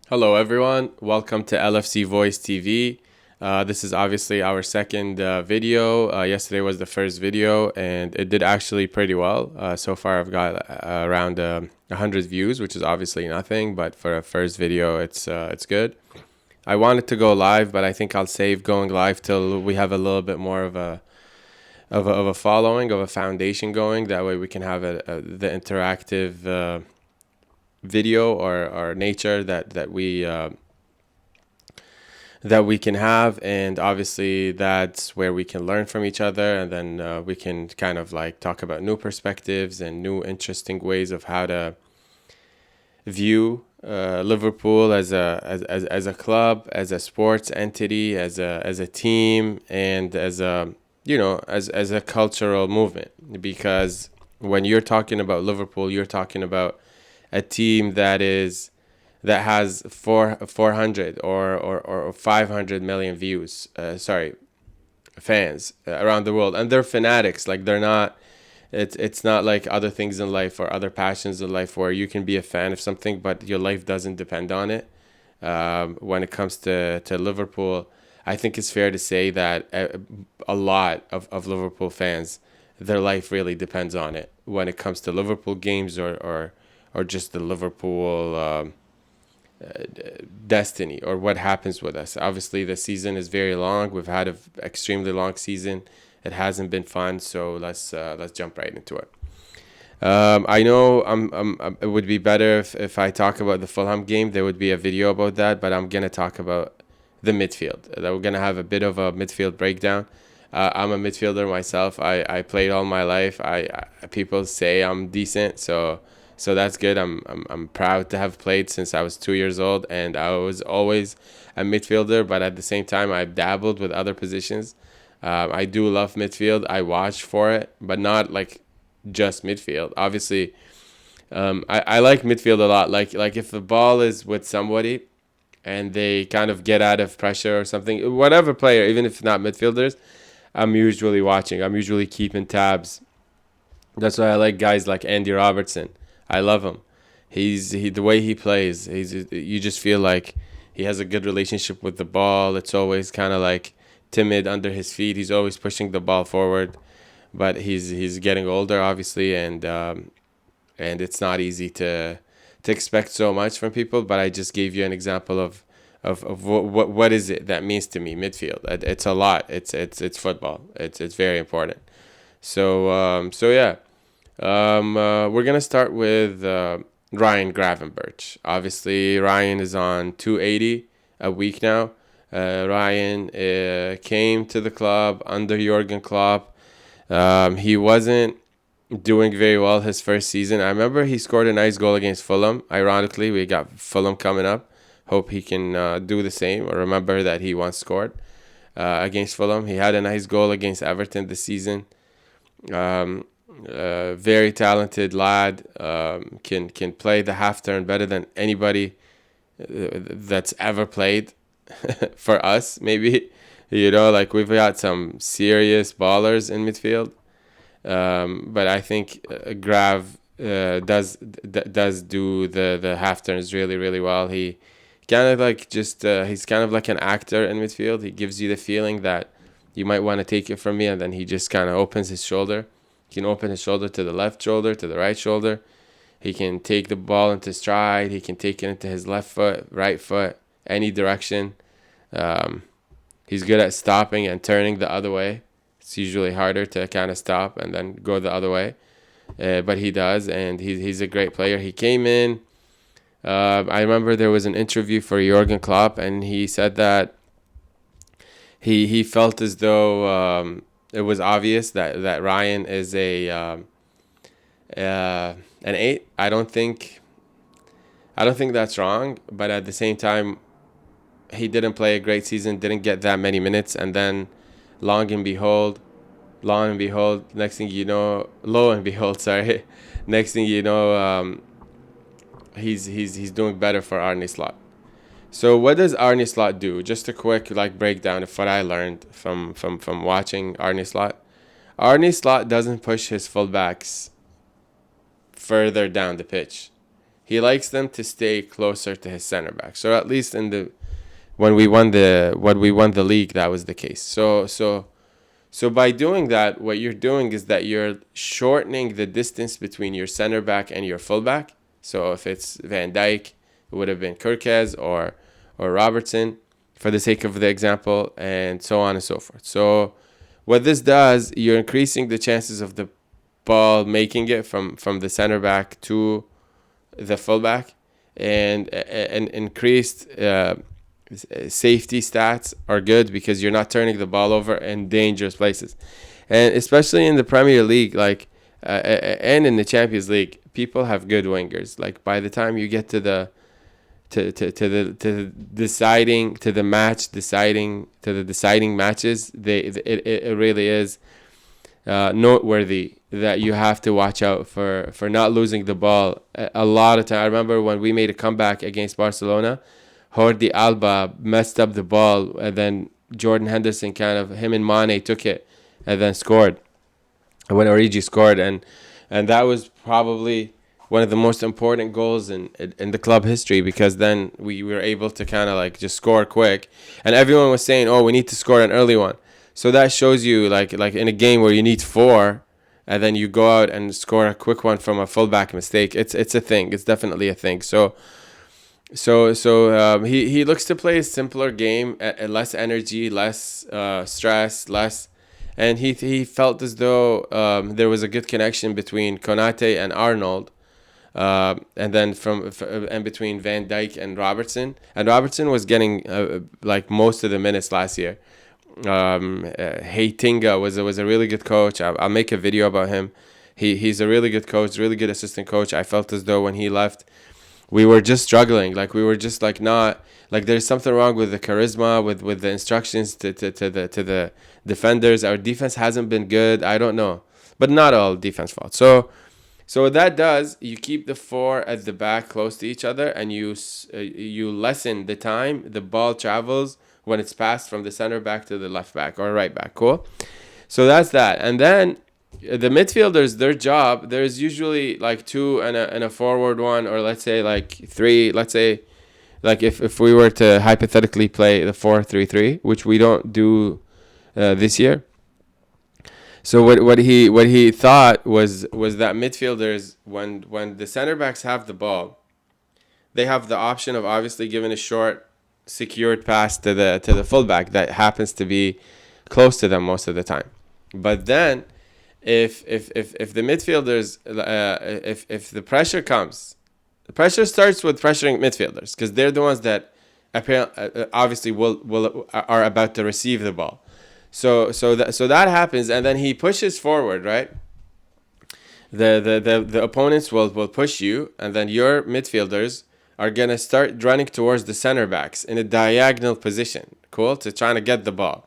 Hello, everyone. Welcome to LFC Voice TV. This is obviously our second video. Yesterday was the first video, and it did actually pretty well. So far, I've got around 100 views, which is obviously nothing, but for a first video, it's good. I wanted to go live, but I think I'll save going live till we have a little bit more of a following, of a foundation going. That way, we can have the interactive video or nature that we can have, and obviously that's where we can learn from each other, and then we can kind of like talk about new perspectives and new interesting ways of how to view Liverpool as a club, as a sports entity, as a team, and as a as a cultural movement. Because when you're talking about Liverpool, you're talking about a team that has 400 or 500 million views. Fans around the world, and they're fanatics. Like they're not. It's not like other things in life or other passions in life where you can be a fan of something, but your life doesn't depend on it. When it comes to Liverpool, I think it's fair to say that a lot of Liverpool fans, their life really depends on it when it comes to Liverpool games or just the Liverpool destiny or what happens with us. Obviously, the season is very long. We've had an extremely long season. It hasn't been fun, so let's jump right into it. I know it would be better if I talk about the Fulham game. There would be a video about that, but I'm gonna talk about the midfield. We're gonna have a bit of a midfield breakdown. I'm a midfielder myself. I played all my life. People say I'm decent, so that's good. I'm proud to have played since I was 2 years old, and I was always a midfielder. But at the same time, I've dabbled with other positions. I do love midfield. I watch for it, but not like just midfield. Obviously, I like midfield a lot. Like if the ball is with somebody and they kind of get out of pressure or something, whatever player, even if not midfielders, I'm usually watching. I'm usually keeping tabs. That's why I like guys like Andy Robertson. I love him. The way he plays. You just feel like he has a good relationship with the ball. It's always kind of like timid under his feet. He's always pushing the ball forward, but he's getting older, obviously, and it's not easy to expect so much from people. But I just gave you an example of what is it that means to me midfield. It's a lot. It's football. It's very important. So yeah. We're gonna start with Ryan Gravenberch. Obviously, Ryan is on 280 a week now. Ryan came to the club under Jurgen Klopp. He wasn't doing very well his first season. I remember he scored a nice goal against Fulham. Ironically, we got Fulham coming up. Hope he can do the same, or remember that he once scored against Fulham. He had a nice goal against Everton this season. Very talented lad. Can play the half turn better than anybody that's ever played for us. Maybe like we've got some serious ballers in midfield. But I think Grav does do the half turns really well. He kind of like he's kind of like an actor in midfield. He gives you the feeling that you might want to take it from me, and then he just kind of opens his shoulder. He can open his shoulder to the left shoulder, to the right shoulder. He can take the ball into stride. He can take it into his left foot, right foot, any direction. He's good at stopping and turning the other way. It's usually harder to kind of stop and then go the other way. But he does, and he's a great player. He came in. I remember there was an interview for Jurgen Klopp, and he said that he felt as though it was obvious that Ryan is an 8. I don't think that's wrong, but at the same time, he didn't play a great season, didn't get that many minutes, and then long and behold, next thing you know, lo and behold, sorry, next thing you know, he's doing better for Arne Slot. So what does Arne Slot do? Just a quick breakdown of what I learned from watching Arne Slot. Arne Slot doesn't push his fullbacks further down the pitch. he likes them to stay closer to his center back. So at least in the when we won the league, that was the case. So by doing that, what you're doing is that you're shortening the distance between your center back and your fullback. So if it's Van Dijk, it would have been Kirkez or Robertson, for the sake of the example, and so on and so forth. So what this does, you're increasing the chances of the ball making it from the center back to the fullback, and increased safety stats are good because you're not turning the ball over in dangerous places. And especially in the Premier League, and in the Champions League, people have good wingers. Like by the time you get to the deciding matches, it really is noteworthy that you have to watch out for not losing the ball a lot of time. I remember when we made a comeback against Barcelona, Jordi Alba messed up the ball, and then Jordan Henderson him and Mane took it and then scored when Origi scored, and that was probably one of the most important goals in the club history, because then we were able to just score quick, and everyone was saying, oh, we need to score an early one. So that shows you like in a game where you need 4, and then you go out and score a quick one from a fullback mistake. It's a thing. It's definitely a thing. So he looks to play a simpler game, less energy, less stress, less, and he felt as though there was a good connection between Konate and Arnold, and then and between Van Dijk and Robertson. And Robertson was getting most of the minutes last year. Heitinga was a really good coach. I'll make a video about him. He's a really good coach, really good assistant coach. I felt as though when he left, we were just struggling. We were just not there's something wrong with the charisma, with the instructions to the defenders. Our defense hasn't been good. I don't know, but not all defense fault. So what that does, you keep the 4 at the back close to each other, and you lessen the time the ball travels when it's passed from the center back to the left back or right back. Cool. So that's that. And then the midfielders, their job, there's usually 2 and a forward one, or let's say 3. Let's say if we were to hypothetically play the 4-3-3, which we don't do this year. So what he thought was that midfielders, when the center backs have the ball, they have the option of obviously giving a short secured pass to the fullback that happens to be close to them most of the time. But then if the midfielders, if the pressure comes, the pressure starts with pressuring midfielders, because they're the ones that apparently obviously are about to receive the ball. So that happens, and then he pushes forward, right? The opponents will push you, and then your midfielders are gonna start running towards the center backs in a diagonal position, cool, to trying to get the ball.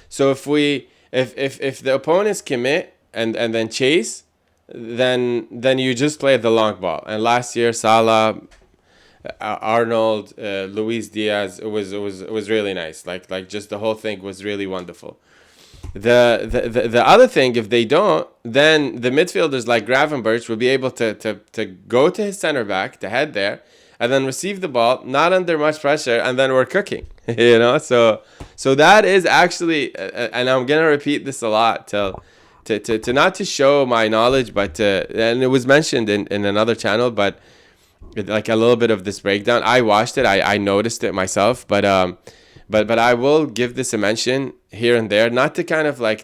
So if the opponents commit and then chase, then you just play the long ball. And last year, Salah, Arnold, Luis Diaz, it was really nice. Just the whole thing was really wonderful. The other thing, if they don't, then the midfielders like Gravenberch will be able to go to his center back, to head there, and then receive the ball, not under much pressure, and then we're cooking. So that is actually, and I'm gonna repeat this a lot to not to show my knowledge, but and it was mentioned in another channel, but a little bit of this breakdown. I watched it, I noticed it myself, but I will give this a mention here and there, not to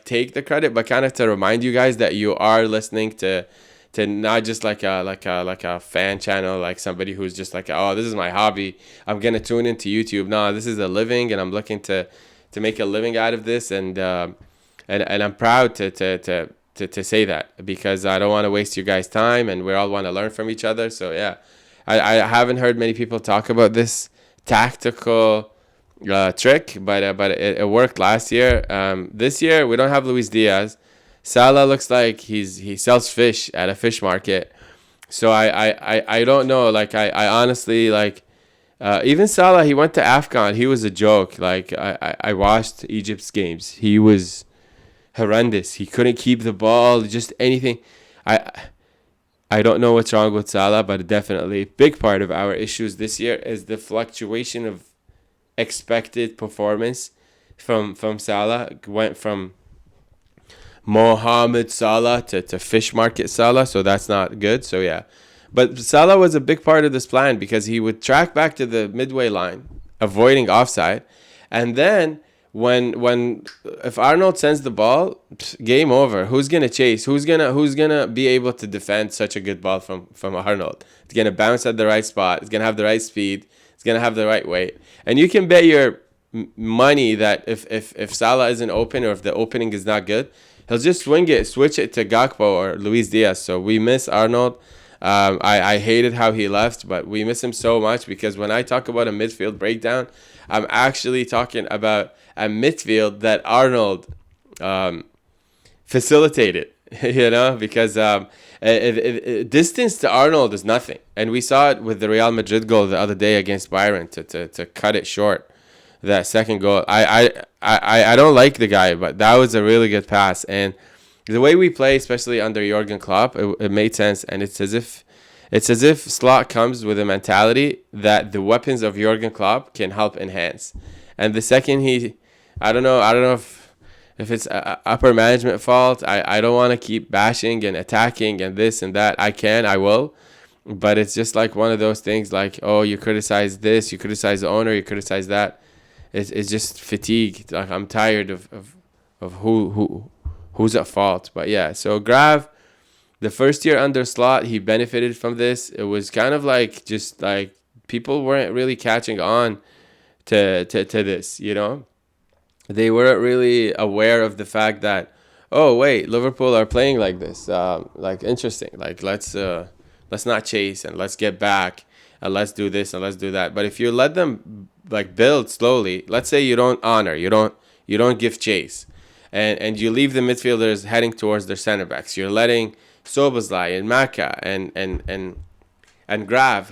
take the credit, but to remind you guys that you are listening to not just like a fan channel, like somebody who's just oh, this is my hobby, I'm gonna tune into YouTube. No, this is a living, and I'm looking to make a living out of this, and I'm proud to say that, because I don't want to waste your guys' time, and we all want to learn from each other. So yeah, I haven't heard many people talk about this tactical trick, but it worked last year. This year we don't have Luis Diaz. Salah looks like he sells fish at a fish market. So I don't know. I honestly even Salah, he went to AFCON. He was a joke. I watched Egypt's games. He was horrendous. He couldn't keep the ball. Just anything. I don't know what's wrong with Salah, but definitely a big part of our issues this year is the fluctuation of expected performance from Salah. Went from Mohamed Salah to fish market Salah, so that's not good. So yeah, but Salah was a big part of this plan because he would track back to the midway line, avoiding offside, and then when if Arnold sends the ball, game over. Who's gonna chase? Who's gonna be able to defend such a good ball from Arnold? It's gonna bounce at the right spot. It's gonna have the right speed. It's gonna have the right weight, and you can bet your money that if Salah isn't open or if the opening is not good, he'll just switch it to Gakpo or Luis Diaz. So we miss Arnold. I hated how he left, but we miss him so much because when I talk about a midfield breakdown, I'm actually talking about a midfield that Arnold facilitated, because distance to Arnold is nothing. And we saw it with the Real Madrid goal the other day against Bayern to cut it short. That second goal, I don't like the guy, but that was a really good pass. And the way we play, especially under Jurgen Klopp, it made sense. And it's as if Slot comes with a mentality that the weapons of Jurgen Klopp can help enhance. And the second I don't know if it's a upper management fault. I don't want to keep bashing and attacking and this and that. I will. But it's just like one of those things like, oh, you criticize this, you criticize the owner, you criticize that. It's just fatigue. Like I'm tired of who's at fault. But yeah, so Grav, the first year under Slot, he benefited from this. It was kind of like just like people weren't really catching on to this, They weren't really aware of the fact that, oh wait, Liverpool are playing like this. Like interesting. Like let's not chase and let's get back and let's do this and let's do that. But if you let them like build slowly, let's say you don't honor, you don't give chase, and you leave the midfielders heading towards their center backs. You're letting Szoboszlai and Maka and Grav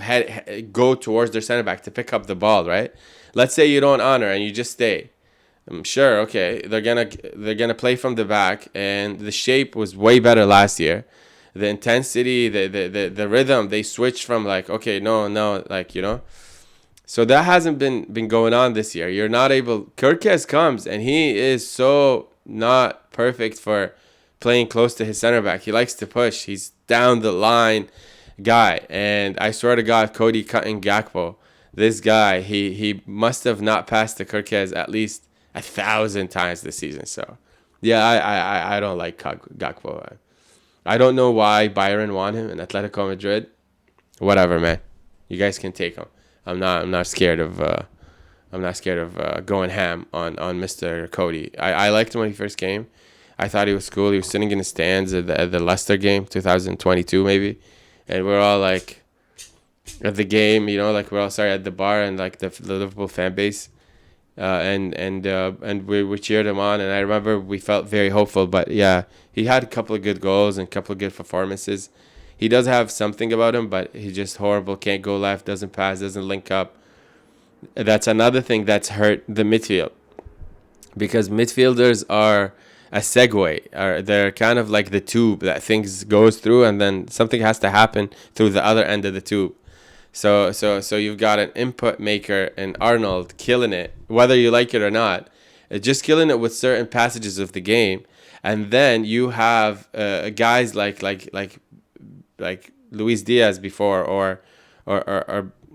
go towards their center back to pick up the ball, right? Let's say you don't honor and you just stay. I'm sure, okay, they're gonna play from the back, and the shape was way better last year. The intensity, the rhythm, they switched from like, okay, no, like, So that hasn't been going on this year. You're not able. Kirkes comes and he is so not perfect for playing close to his center back. He likes to push. He's down the line guy. And I swear to God, Cody cutting Gakpo, this guy, he must have not passed to Kirkes at least 1,000 times this season. So yeah, I don't like Gakpo. I don't know why Bayern want him in Atletico Madrid. Whatever, man. You guys can take him. I'm not scared of going ham on Mr. Cody. I liked him when he first came. I thought he was cool. He was sitting in the stands at the Leicester game, 2022 maybe, and we're all like at the game, like we're all at the bar and like the Liverpool fan base, and we cheered him on. And I remember we felt very hopeful. But yeah, he had a couple of good goals and a couple of good performances. He does have something about him, but he's just horrible. Can't go left, doesn't pass, doesn't link up. That's another thing that's hurt the midfield. Because midfielders are a segue. They're kind of like the tube that things goes through, and then something has to happen through the other end of the tube. So you've got an input maker in Arnold killing it, whether you like it or not. Just killing it with certain passages of the game. And then you have guys like Luis Diaz before or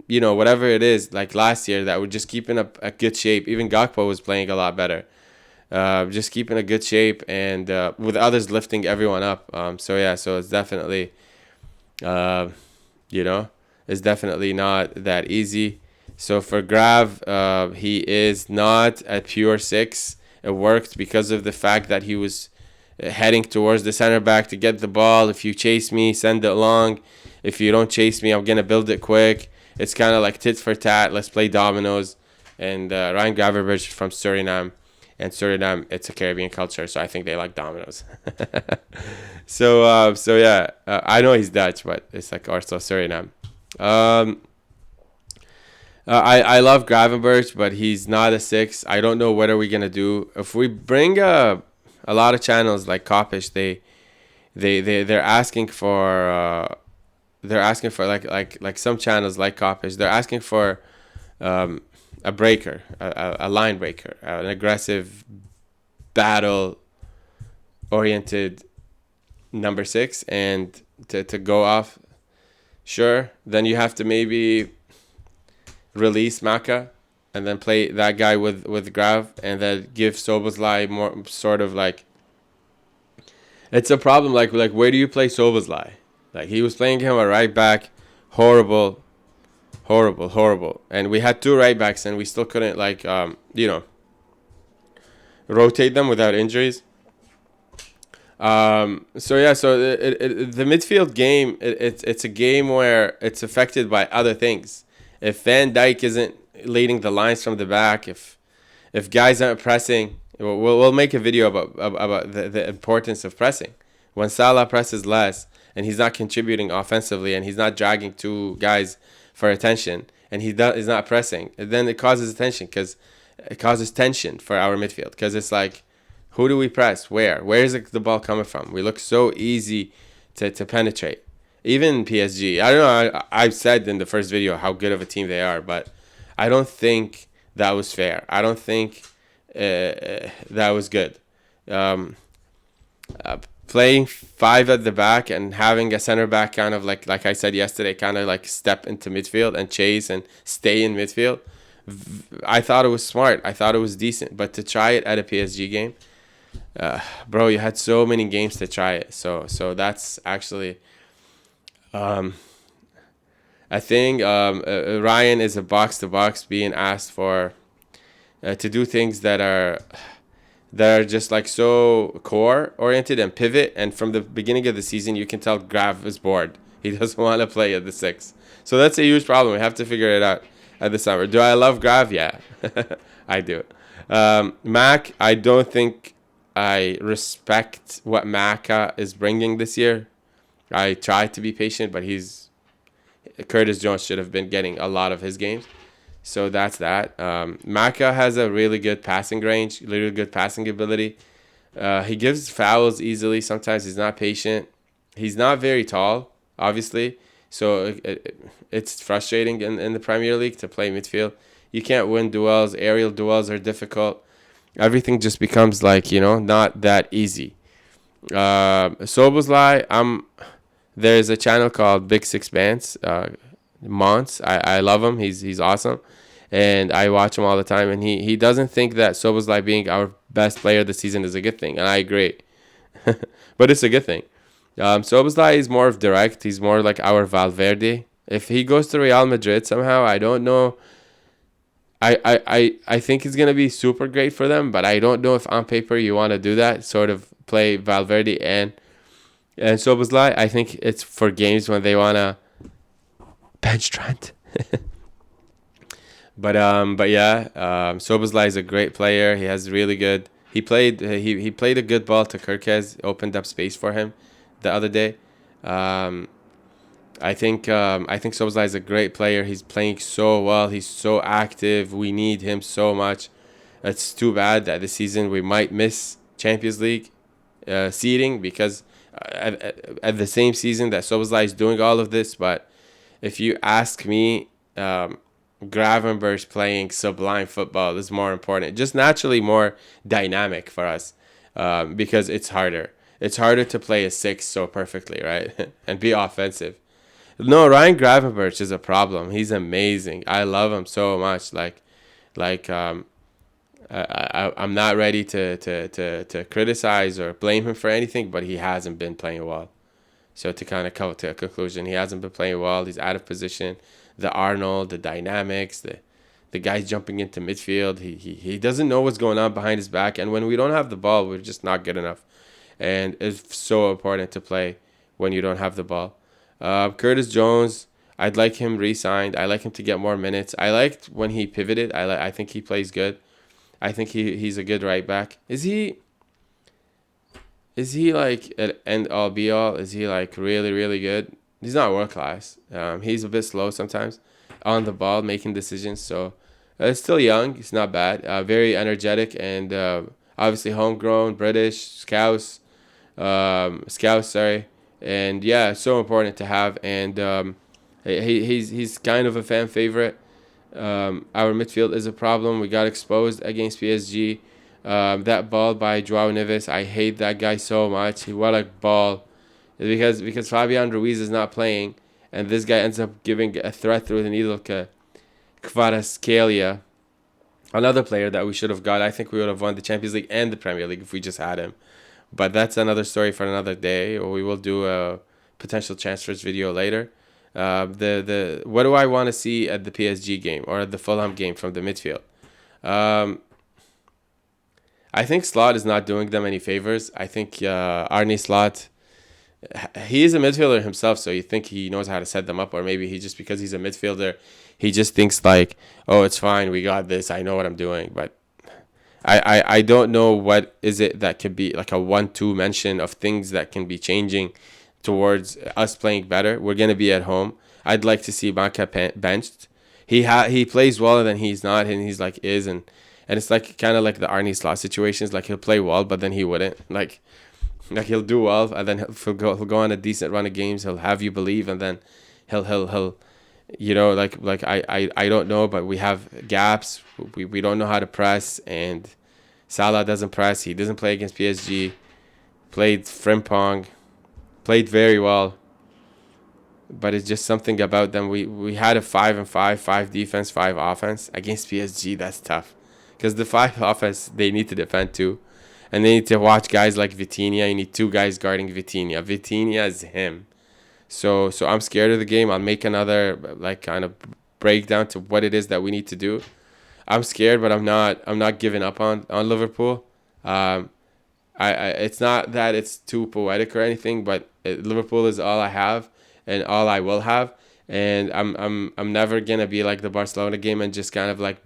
whatever it is, like last year, that were just keeping up a good shape. Even Gakpo was playing a lot better, just keeping a good shape, and with others lifting everyone up. So it's definitely it's definitely not that easy. So for Grav, he is not a pure 6. It worked because of the fact that he was heading towards the center back to get the ball. If you chase me, send it along. If you don't chase me, I'm going to build it quick. It's kind of like tit for tat. Let's play dominoes. And Ryan Gravenberch from Suriname. And Suriname, it's a Caribbean culture, so I think they like dominoes. So yeah, I know he's Dutch, but it's like also Suriname. I love Gravenberch, but he's not a 6. I don't know what are we going to do. If we bring a lot of channels like Kopish, they're asking for they're asking for like some channels like Coppish. They're asking for a breaker, a line breaker, an aggressive, battle oriented number 6, and to go off. Sure, then you have to maybe release Maka and then play that guy with Grav, and then give Soboslai more sort of like. It's a problem. Like where do you play Soboslai? Like he was playing him a right back, horrible, and we had 2 right backs and we still couldn't rotate them without injuries. So yeah, so the midfield game, it's a game where it's affected by other things. If Van Dijk isn't leading the lines from the back, if guys aren't pressing, we'll make a video about the importance of pressing. When Salah presses less and he's not contributing offensively and he's not dragging 2 guys for attention and he's not pressing, then it causes tension for our midfield, because it's like, who do we press? Where is the ball coming from? We look so easy to penetrate. Even PSG, I don't know. I've said in the first video how good of a team they are, but I don't think that was fair. I don't think that was good. Playing 5 at the back and having a center back kind of like I said yesterday, kind of like step into midfield and chase and stay in midfield. I thought it was smart. I thought it was decent. But to try it at a PSG game, bro, you had so many games to try it. So that's actually, I think Ryan is a box to box being asked for to do things that are just like so core oriented and pivot. And from the beginning of the season, you can tell Grav is bored. He doesn't want to play at the 6. So that's a huge problem. We have to figure it out at the summer. Do I love Grav? Yeah, I do. Mac, I don't think I respect what Maka is bringing this year. I tried to be patient, but Curtis Jones should have been getting a lot of his games. So that's that. Maka has a really good passing range, really good passing ability. He gives fouls easily. Sometimes he's not patient. He's not very tall, obviously. So it's frustrating in the Premier League to play midfield. You can't win duels. Aerial duels are difficult. Everything just becomes not that easy. Soboslai, there's a channel called Big Six Bands. Mons, I love him. He's awesome, and I watch him all the time. And he doesn't think that Soboslai being our best player this season is a good thing, and I agree. But it's a good thing. Soboslai is more of direct. He's more like our Valverde. If he goes to Real Madrid somehow, I don't know. I think it's gonna be super great for them, but I don't know if on paper you want to do that. Sort of play Valverde and Soboslai. I think it's for games when they wanna bench Trent. but yeah, Soboslai is a great player. He has really good. He played a good ball to Kirkez, opened up space for him the other day. I think Soboslai is a great player. He's playing so well. He's so active. We need him so much. It's too bad that this season we might miss Champions League seeding, because at the same season that Soboslai is doing all of this. But if you ask me, Gravenberch playing sublime football is more important. Just naturally more dynamic for us, because it's harder. It's harder to play a 6 so perfectly, right? And be offensive. No, Ryan Gravenberch is a problem. He's amazing. I love him so much. I'm not ready to criticize or blame him for anything, but he hasn't been playing well. So to kind of come to a conclusion, he hasn't been playing well. He's out of position. The Arnold, the dynamics, the guys jumping into midfield. He doesn't know what's going on behind his back. And when we don't have the ball, we're just not good enough. And it's so important to play when you don't have the ball. Curtis Jones, I'd like him re-signed. I like him to get more minutes. I liked when he pivoted. I think he plays good. I think he's a good right back. Is he like an end all be all? Is he like really, really good? He's not world class. He's a bit slow sometimes on the ball, making decisions. So it's still young. It's not bad. Very energetic and obviously homegrown, British, Scouse, sorry. and yeah, so important to have. And he's kind of a fan favorite. Our midfield is a problem. We got exposed against PSG. That ball by Joao Neves, I hate that guy so much. What a ball! Because Fabian Ruiz is not playing, and this guy ends up giving a threat through the needle to Kvaratskhelia, another player that we should have got. I think we would have won the Champions League and the Premier League if we just had him. But that's another story for another day. Or we will do a potential transfers video later. The what do I want to see at the PSG game or at the Fulham game from the midfield? Um, I think Slot is not doing them any favors. I think Arne Slot, he is a midfielder himself, so you think he knows how to set them up, or maybe he just, because he's a midfielder, he just thinks like, oh, it's fine, we got this, I know what I'm doing. But I don't know what is it that could be like a 1-2 mention of things that can be changing towards us playing better. We're gonna be at home. I'd like to see Banca benched. He plays well, then he's not, and he's like is, and it's like kind of like the Arne Slot situations. Like he'll play well, but then he wouldn't. Like he'll do well, and then he'll go on a decent run of games. He'll have you believe, and then he'll you know, I don't know, but we have gaps. We don't know how to press, and Salah doesn't press. He doesn't play against PSG. Played Frimpong, played very well, but it's just something about them. We had a 5-5, 5 defense, 5 offense against PSG. That's tough, because the 5 offense they need to defend too, and they need to watch guys like Vitinha. You need 2 guys guarding Vitinha. Vitinha is him. So I'm scared of the game. I'll make another like kind of breakdown to what it is that we need to do. I'm scared, but I'm not giving up on Liverpool. I it's not that it's too poetic or anything, but Liverpool is all I have and all I will have, and I'm never gonna be like the Barcelona game and just kind of like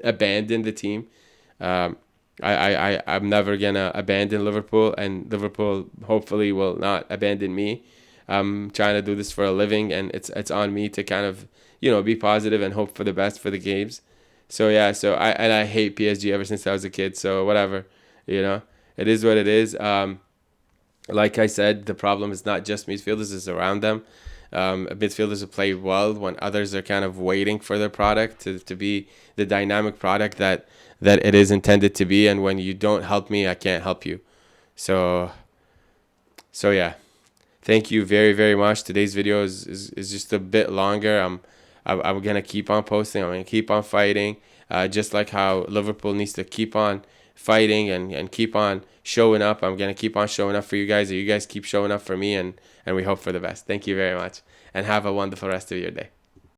abandon the team. I'm never gonna abandon Liverpool, and Liverpool hopefully will not abandon me. I'm trying to do this for a living, and it's on me to kind of, you know, be positive and hope for the best for the games. So yeah, I hate PSG ever since I was a kid. So whatever, you know, it is what it is. Like I said, the problem is not just midfielders; it's around them. Midfielders who play well when others are kind of waiting for their product to be the dynamic product that it is intended to be. And when you don't help me, I can't help you. So yeah. Thank you very, very much. Today's video is just a bit longer. I'm gonna keep on posting. I'm gonna keep on fighting. Just like how Liverpool needs to keep on fighting and keep on showing up. I'm gonna keep on showing up for you guys. You guys keep showing up for me, and we hope for the best. Thank you very much, and have a wonderful rest of your day.